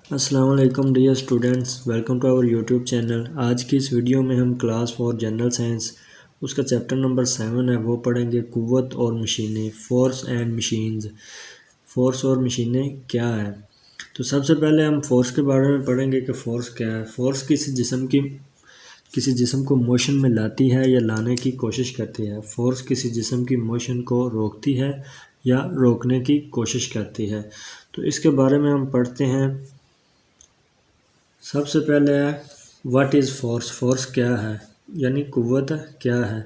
السلام علیکم dear students, welcome to our YouTube channel. آج کی اس ویڈیو میں ہم کلاس 4 جنرل سائنس اس کا چیپٹر نمبر 7 ہے وہ پڑھیں گے، قوت اور مشینیں، فورس اینڈ مشینز۔ فورس اور مشینیں کیا ہے؟ تو سب سے پہلے ہم فورس کے بارے میں پڑھیں گے کہ فورس کیا ہے۔ فورس کسی جسم کو موشن میں لاتی ہے یا لانے کی کوشش کرتی ہے۔ فورس کسی جسم کی موشن کو روکتی ہے یا روکنے کی کوشش کرتی ہے۔ تو اس کے بارے میں ہم پڑھتے ہیں۔ سب سے پہلے ہے واٹ از فورس۔ فورس کیا ہے یعنی قوت کیا ہے؟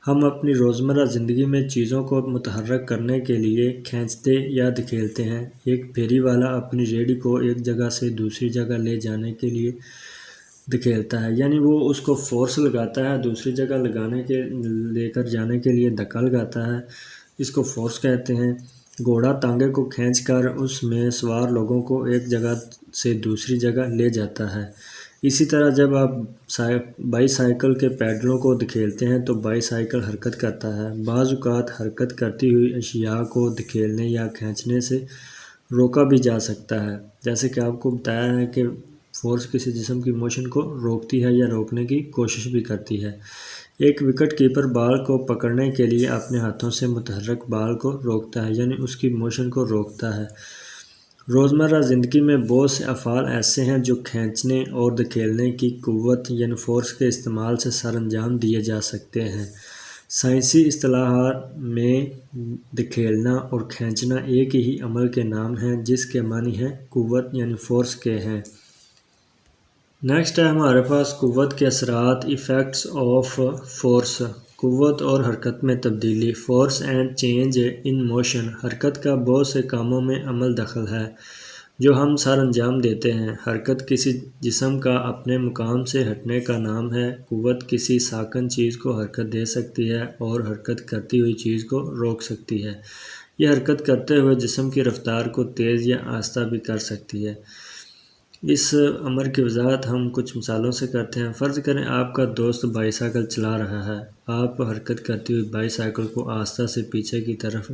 ہم اپنی روزمرہ زندگی میں چیزوں کو متحرک کرنے کے لیے کھینچتے یا دھکیلتے ہیں۔ ایک پھیری والا اپنی ریڑھی کو ایک جگہ سے دوسری جگہ لے جانے کے لیے دھکیلتا ہے، یعنی وہ اس کو فورس لگاتا ہے، دوسری جگہ لے کر جانے کے لیے دھکا لگاتا ہے، اس کو فورس کہتے ہیں۔ گھوڑا تانگے کو کھینچ کر اس میں سوار لوگوں کو ایک جگہ سے دوسری جگہ لے جاتا ہے۔ اسی طرح جب آپ بائی سائیکل کے پیڈلوں کو دھکیلتے ہیں تو بائی سائیکل حرکت کرتا ہے۔ بعض اوقات حرکت کرتی ہوئی اشیاء کو دھکیلنے یا کھینچنے سے روکا بھی جا سکتا ہے، جیسے کہ آپ کو بتایا ہے کہ فورس کسی جسم کی موشن کو روکتی ہے یا روکنے کی کوشش بھی کرتی ہے۔ ایک وکٹ کیپر بال کو پکڑنے کے لیے اپنے ہاتھوں سے متحرک بال کو روکتا ہے، یعنی اس کی موشن کو روکتا ہے۔ روزمرہ زندگی میں بہت سے افعال ایسے ہیں جو کھینچنے اور دھکیلنے کی قوت یعنی فورس کے استعمال سے سر انجام دیے جا سکتے ہیں۔ سائنسی اصطلاحات میں دھکیلنا اور کھینچنا ایک ہی عمل کے نام ہیں جس کے معنی ہے قوت یعنی فورس کے ہیں۔ نیکسٹ ہے ہمارے پاس قوت کے اثرات، ایفیکٹس آف فورس۔ قوت اور حرکت میں تبدیلی، force and change in motion. حرکت کا بہت سے کاموں میں عمل دخل ہے جو ہم سر انجام دیتے ہیں۔ حرکت کسی جسم کا اپنے مقام سے ہٹنے کا نام ہے۔ قوت کسی ساکن چیز کو حرکت دے سکتی ہے اور حرکت کرتی ہوئی چیز کو روک سکتی ہے۔ یہ حرکت کرتے ہوئے جسم کی رفتار کو تیز یا آہستہ بھی کر سکتی ہے۔ اس امر کی وضاحت ہم کچھ مثالوں سے کرتے ہیں۔ فرض کریں آپ کا دوست بائی سائیکل چلا رہا ہے، آپ حرکت کرتی ہوئی بائی سائیکل کو آہستہ سے پیچھے کی طرف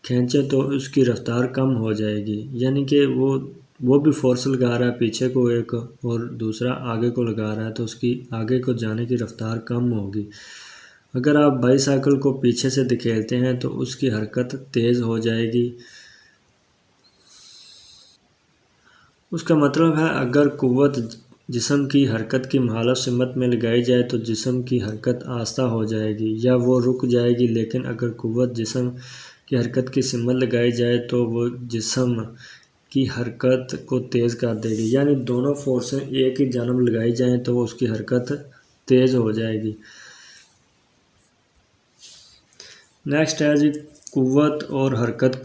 کھینچیں تو اس کی رفتار کم ہو جائے گی، یعنی کہ وہ بھی فورس لگا رہا ہے پیچھے کو ایک اور دوسرا آگے کو لگا رہا ہے، تو اس کی آگے کو جانے کی رفتار کم ہوگی۔ اگر آپ بائی سائیکل کو پیچھے سے دھکیلتے ہیں تو اس کی حرکت تیز ہو جائے گی۔ اس کا مطلب ہے اگر قوت جسم کی حرکت کی مخالف سمت میں لگائی جائے تو جسم کی حرکت آہستہ ہو جائے گی یا وہ رک جائے گی، لیکن اگر قوت جسم کی حرکت کی سمت لگائی جائے تو وہ جسم کی حرکت کو تیز کر دے گی، یعنی دونوں فورسیں ایک ہی جانب لگائی جائیں تو اس کی حرکت تیز ہو جائے گی۔ نیکسٹ ہے جی قوت اور حرکت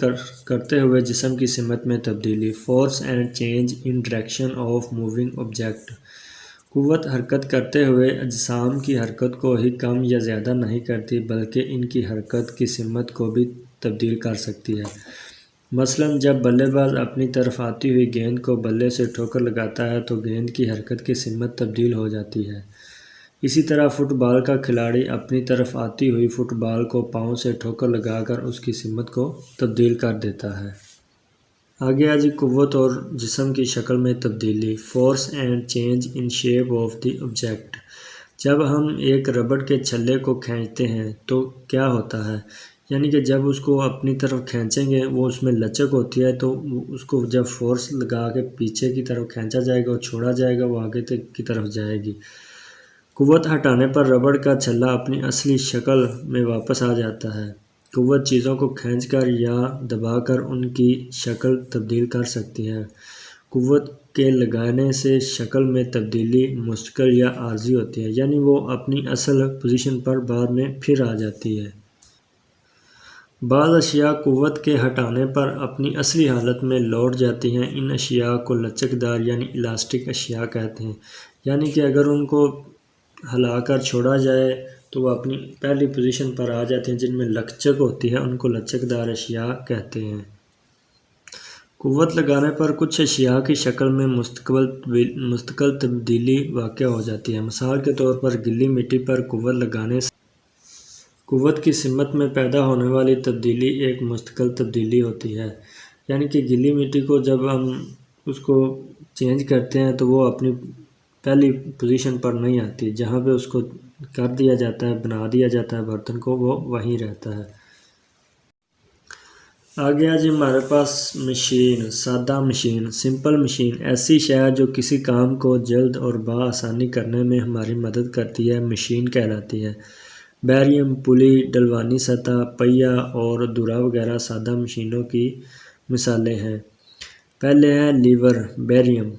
کرتے ہوئے جسم کی سمت میں تبدیلی، force and change in direction of moving object. قوت حرکت کرتے ہوئے اجسام کی حرکت کو ہی کم یا زیادہ نہیں کرتی بلکہ ان کی حرکت کی سمت کو بھی تبدیل کر سکتی ہے۔ مثلاً جب بلے باز اپنی طرف آتی ہوئی گیند کو بلے سے ٹھوکر لگاتا ہے تو گیند کی حرکت کی سمت تبدیل ہو جاتی ہے۔ اسی طرح فٹ بال کا کھلاڑی اپنی طرف آتی ہوئی فٹ بال کو پاؤں سے ٹھوکر لگا کر اس کی سمت کو تبدیل کر دیتا ہے۔ آگے جی قوت اور جسم کی شکل میں تبدیلی، force and change in shape of the object. جب ہم ایک ربڑ کے چھلے کو کھینچتے ہیں تو کیا ہوتا ہے، یعنی کہ جب اس کو اپنی طرف کھینچیں گے وہ اس میں لچک ہوتی ہے، تو اس کو جب فورس لگا کے پیچھے کی طرف کھینچا جائے گا اور چھوڑا جائے گا وہ آگے کی طرف جائے گی۔ قوت ہٹانے پر ربڑ کا چھلا اپنی اصلی شکل میں واپس آ جاتا ہے۔ قوت چیزوں کو کھینچ کر یا دبا کر ان کی شکل تبدیل کر سکتی ہے۔ قوت کے لگانے سے شکل میں تبدیلی مستقل یا عارضی ہوتی ہے، یعنی وہ اپنی اصل پوزیشن پر بعد میں پھر آ جاتی ہے۔ بعض اشیاء قوت کے ہٹانے پر اپنی اصلی حالت میں لوٹ جاتی ہیں۔ ان اشیاء کو لچکدار یعنی الاسٹک اشیاء کہتے ہیں، یعنی کہ اگر ان کو ہلا کر چھوڑا جائے تو وہ اپنی پہلی پوزیشن پر آ جاتے ہیں، جن میں لچک ہوتی ہے ان کو لچکدار اشیاء کہتے ہیں۔ قوت لگانے پر کچھ اشیاء کی شکل میں مستقل تبدیلی واقع ہو جاتی ہے۔ مثال کے طور پر گیلی مٹی پر قوت لگانے سے قوت کی سمت میں پیدا ہونے والی تبدیلی ایک مستقل تبدیلی ہوتی ہے، یعنی کہ گیلی مٹی کو جب ہم اس کو چینج کرتے ہیں تو وہ اپنی پہلی پوزیشن پر نہیں آتی، جہاں پہ اس کو کر دیا جاتا ہے، بنا دیا جاتا ہے برتن کو، وہ وہیں رہتا ہے۔ آگے جی ہمارے پاس مشین، سادہ مشین، سمپل مشین ایسی شے ہے جو کسی کام کو جلد اور بآسانی کرنے میں ہماری مدد کرتی ہے، مشین کہلاتی ہے۔ بیریم، پلی، ڈلوانی سطح، پہیہ اور دھرا وغیرہ سادہ مشینوں کی مثالیں ہیں۔ پہلے ہے لیور، بیریم۔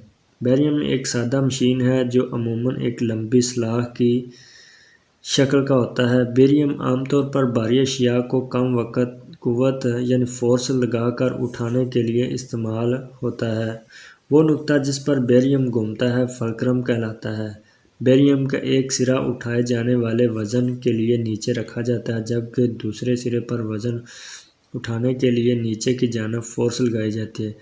بیریم ایک سادہ مشین ہے جو عموماً ایک لمبی سلاخ کی شکل کا ہوتا ہے۔ بیریم عام طور پر بھاری اشیاء کو کم قوت یعنی فورس لگا کر اٹھانے کے لیے استعمال ہوتا ہے۔ وہ نقطہ جس پر بیریم گھومتا ہے فلکرم کہلاتا ہے۔ بیریم کا ایک سرا اٹھائے جانے والے وزن کے لیے نیچے رکھا جاتا ہے، جبکہ دوسرے سرے پر وزن اٹھانے کے لیے نیچے کی جانب فورس لگائی جاتی ہے۔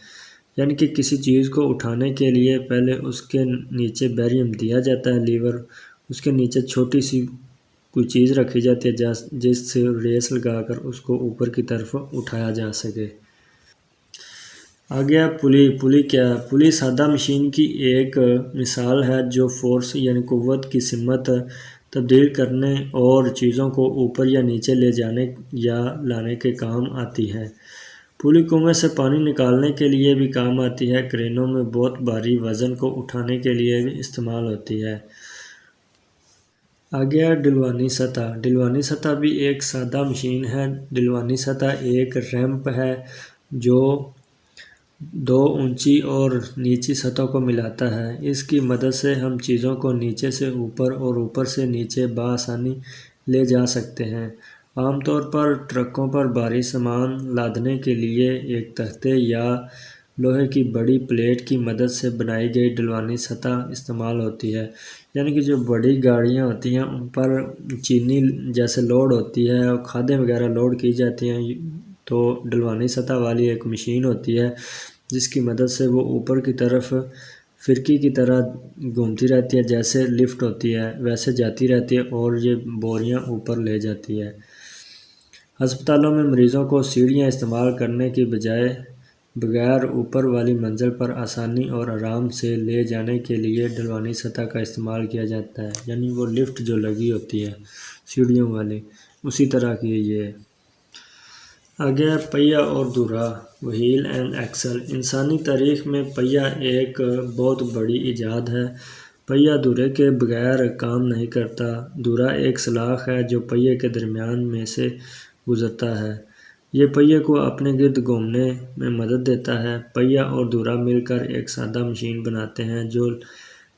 یعنی کہ کسی چیز کو اٹھانے کے لیے پہلے اس کے نیچے بیریم دیا جاتا ہے، لیور، اس کے نیچے چھوٹی سی کوئی چیز رکھی جاتی ہے جس سے ریس لگا کر اس کو اوپر کی طرف اٹھایا جا سکے۔ آگے پلی۔ پلی کیا ہے؟ پلی سادہ مشین کی ایک مثال ہے جو فورس یعنی قوت کی سمت تبدیل کرنے اور چیزوں کو اوپر یا نیچے لے جانے یا لانے کے کام آتی ہے۔ پلی کنویں سے پانی نکالنے کے لیے بھی کام آتی ہے، کرینوں میں بہت بھاری وزن کو اٹھانے کے لیے بھی استعمال ہوتی ہے۔ آگے ہے ڈلوانی سطح۔ ڈلوانی سطح بھی ایک سادہ مشین ہے۔ ڈلوانی سطح ایک ریمپ ہے جو دو اونچی اور نیچی سطحوں کو ملاتا ہے۔ اس کی مدد سے ہم چیزوں کو نیچے سے اوپر اور اوپر سے نیچے بآسانی لے جا سکتے ہیں۔ عام طور پر ٹرکوں پر بھاری سامان لادنے کے لیے ایک تختے یا لوہے کی بڑی پلیٹ کی مدد سے بنائی گئی ڈلوانی سطح استعمال ہوتی ہے۔ یعنی کہ جو بڑی گاڑیاں ہوتی ہیں ان پر چینی جیسے لوڈ ہوتی ہے اور کھادیں وغیرہ لوڈ کی جاتی ہیں، تو ڈلوانی سطح والی ایک مشین ہوتی ہے جس کی مدد سے وہ اوپر کی طرف فرقی کی طرح گھومتی رہتی ہے، جیسے لفٹ ہوتی ہے ویسے جاتی رہتی ہے اور یہ بوریاں اوپر لے جاتی ہے۔ ہسپتالوں میں مریضوں کو سیڑھیاں استعمال کرنے کی بجائے بغیر اوپر والی منزل پر آسانی اور آرام سے لے جانے کے لیے ڈلوانی سطح کا استعمال کیا جاتا ہے۔ یعنی وہ لفٹ جو لگی ہوتی ہے سیڑھیوں والی، اسی طرح کی یہ ہے۔ آگے پہیہ اور دھرا، وہیل اینڈ ایکسل۔ انسانی تاریخ میں پہیہ ایک بہت بڑی ایجاد ہے۔ پہیہ دھرے کے بغیر کام نہیں کرتا۔ دھرا ایک سلاخ ہے جو پہیے کے درمیان میں سے گزرتا ہے۔ یہ پہیے کو اپنے گرد گھومنے میں مدد دیتا ہے۔ پہیہ اور دھرا مل کر ایک سادہ مشین بناتے ہیں جو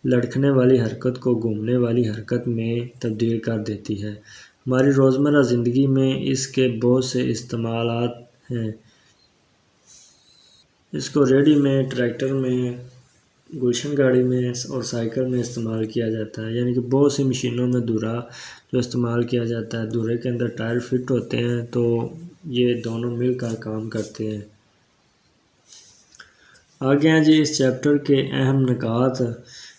لڑکھنے والی حرکت کو گھومنے والی حرکت میں تبدیل کر دیتی ہے۔ ہماری روزمرہ زندگی میں اس کے بہت سے استعمالات ہیں۔ اس کو ریڑھی میں، ٹریکٹر میں، گلشن گاڑی میں اور سائیکل میں استعمال کیا جاتا ہے۔ یعنی کہ بہت سی مشینوں میں دھرا جو استعمال کیا جاتا ہے، دھرے کے اندر ٹائر فٹ ہوتے ہیں تو یہ دونوں مل کر کام کرتے ہیں۔ آگے ہیں جی اس چیپٹر کے اہم نکات۔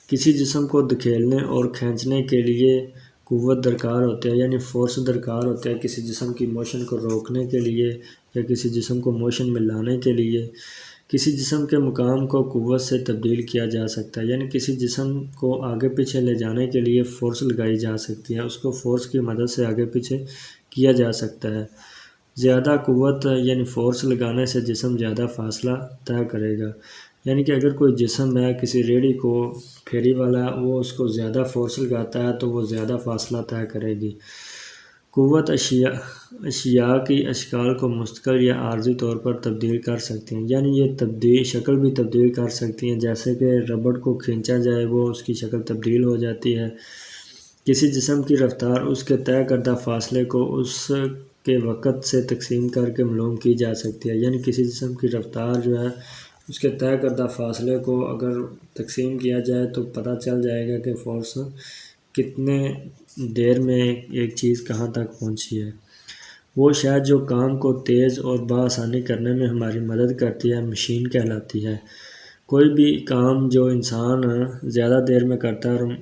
کسی جسم کو دھکیلنے اور کھینچنے کے لیے قوت درکار ہوتے ہیں، یعنی فورس درکار ہوتے ہیں کسی جسم کی موشن کو روکنے کے لیے یا کسی جسم کو موشن میں لانے کے لیے۔ کسی جسم کے مقام کو قوت سے تبدیل کیا جا سکتا ہے، یعنی کسی جسم کو آگے پیچھے لے جانے کے لیے فورس لگائی جا سکتی ہے، اس کو فورس کی مدد سے آگے پیچھے کیا جا سکتا ہے۔ زیادہ قوت یعنی فورس لگانے سے جسم زیادہ فاصلہ طے کرے گا۔ یعنی کہ اگر کوئی جسم ہے کسی ریڑھی کو پھیری والا، وہ اس کو زیادہ فورس لگاتا ہے تو وہ زیادہ فاصلہ طے کرے گی۔ قوت اشیاء کی اشکال کو مستقل یا عارضی طور پر تبدیل کر سکتی ہیں، یعنی یہ شکل بھی تبدیل کر سکتی ہیں، جیسے کہ ربڑ کو کھینچا جائے وہ اس کی شکل تبدیل ہو جاتی ہے۔ کسی جسم کی رفتار اس کے طے کردہ فاصلے کو اس کے وقت سے تقسیم کر کے معلوم کی جا سکتی ہے۔ یعنی کسی جسم کی رفتار جو ہے اس کے طے کردہ فاصلے کو اگر تقسیم کیا جائے تو پتہ چل جائے گا کہ فورس کتنے دیر میں ایک چیز کہاں تک پہنچی ہے۔ وہ شے جو کام کو تیز اور بآسانی کرنے میں ہماری مدد کرتی ہے مشین کہلاتی ہے۔ کوئی بھی کام جو انسان زیادہ دیر میں کرتا ہے اور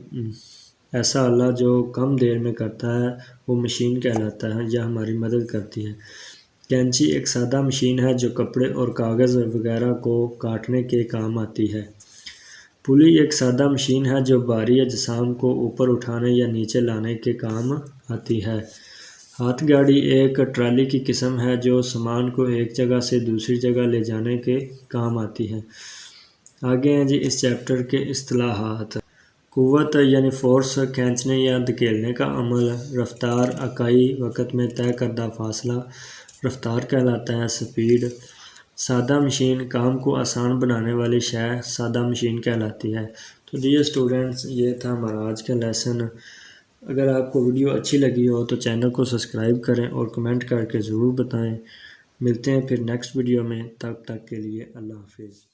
ایسا آلہ جو کم دیر میں کرتا ہے وہ مشین کہلاتا ہے یا ہماری مدد کرتی ہے۔ کینچی ایک سادہ مشین ہے جو کپڑے اور کاغذ وغیرہ کو کاٹنے کے کام آتی ہے۔ پلی ایک سادہ مشین ہے جو بھاری اجسام کو اوپر اٹھانے یا نیچے لانے کے کام آتی ہے۔ ہاتھ گاڑی ایک ٹرالی کی قسم ہے جو سامان کو ایک جگہ سے دوسری جگہ لے جانے کے کام آتی ہے۔ آگے ہیں جی اس چیپٹر کے اصطلاحات۔ قوت یعنی فورس، کھینچنے یا دھکیلنے کا عمل۔ رفتار، اکائی وقت میں طے کردہ فاصلہ رفتار کہلاتا ہے۔ سپیڈ، سادہ مشین، کام کو آسان بنانے والی شے سادہ مشین کہلاتی ہے۔ تو ڈیئر اسٹوڈنٹس، یہ تھا ہمارا آج کا لیسن۔ اگر آپ کو ویڈیو اچھی لگی ہو تو چینل کو سبسکرائب کریں اور کمنٹ کر کے ضرور بتائیں۔ ملتے ہیں پھر نیکسٹ ویڈیو میں، تب تک کے لیے اللہ حافظ۔